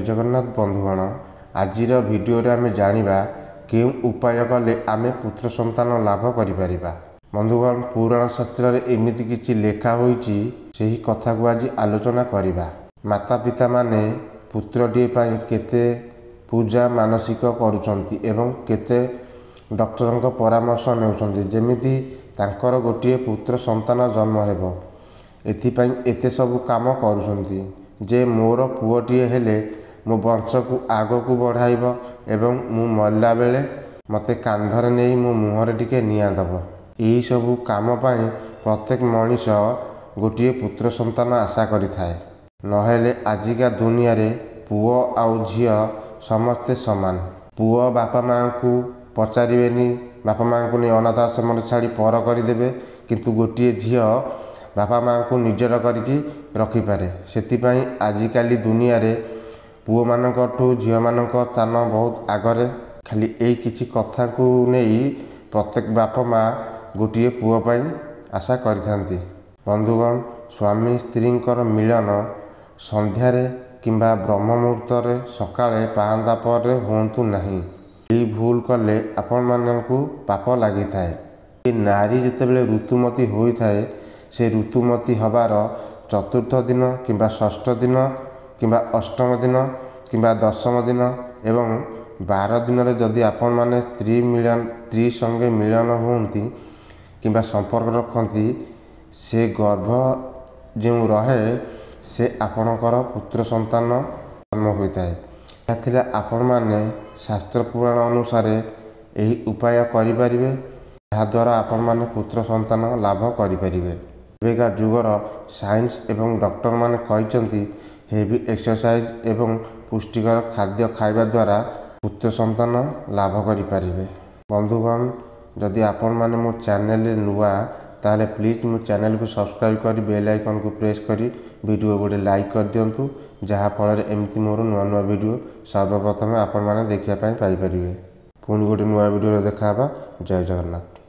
जय जगन्नाथ बंधुगण आजिर भिडियो रे आमे जानिबा केउ उपाय कले आमे पुत्र संतान लाभ करिपरिबा। बंधुगण पुराण शास्त्र रे एमिति किछि लेखा होईछि सेही कथा को आज आलोचना करिबा। माता पिता माने पुत्रटिए पई केते पूजा मानसिक करूछंती एवं केते डॉक्टरक परामर्श नेउछंती जेमिति तांकर गोटिए पुत्र संतान जन्म हेबो। एथिपई एते सब काम करूछंती जे मोर पुओटिए हेले मो वंश को आग को बढ़ाइब एवं मु मरला बेले मते कांधरे नहीं मो मुहरे टिके निया दब। यही सब काम पाई प्रत्येक मनीष गोटिए पुत्र संतान आशा करि थाए। नहेले आजिका दुनिया रे पुओ आउ झियो समस्ते समान। पुओ बापा माँ को पचारिबेनी, बापा माँ को नहीं अनाथ आश्रम छाड़ी पर करदेवे, किंतु गोटिए झियो बापा माँ को निजर करके रखिपारे। सेतिपाई आजिकाली दुनिया रे पुओ मानकठू झियो मानक स्थान बहुत आगरे। खाली यही किछि कथा को नहीं प्रत्येक बापा माँ गोटिए पुओ पाई आशा करिथांती। बंधुगण स्वामी स्त्रींकर मिलन संध्यारे किंबा ब्रह्म मुहूर्त रे सकाळे पांदा पर होंतु नहीं। यही भूल कले आपण मानकू पाप लागि थाए। नारी जेतेबेले ऋतुमती होई थाए से ऋतुमती हबार चतुर्थ दिन किंबा षष्ठ दिन किंबा अष्टम दिन किंबा दशम दिन एवं 12 दिन रे जदि आपण माने स्त्री संगे मिलन होती किंबा संपर्क रखती से गर्भ जो रहे से आपणकर पुत्र संतान जन्म होता है। आपण माने शास्त्र पुराण अनुसार यही उपाय करिपारिबे, द्वारा आपण माने पुत्र संतान लाभ करिपारिबे। एବେका जुगर साइंस एवं डॉक्टर माने कहिचंती हेवी एक्सरसाइज एवं पुष्टिकर खाद्य खाइबा द्वारा पुत्र संतान लाभ करिपारिबे। बंधुगण जदि आपण माने मो चैनल रे नुआ ताले प्लीज मो चैनल को सब्सक्राइब करी बेल आइकन को प्रेस करी वीडियो गोटे लाइक कर दियंतु, जहा फल एमती मोर नुआ नुआ वीडियो सर्वप्रथम आपण माने देखिया पाई पाई परिबे। पुणी गोटे नुआ वीडियो देखा। जय जगन्नाथ।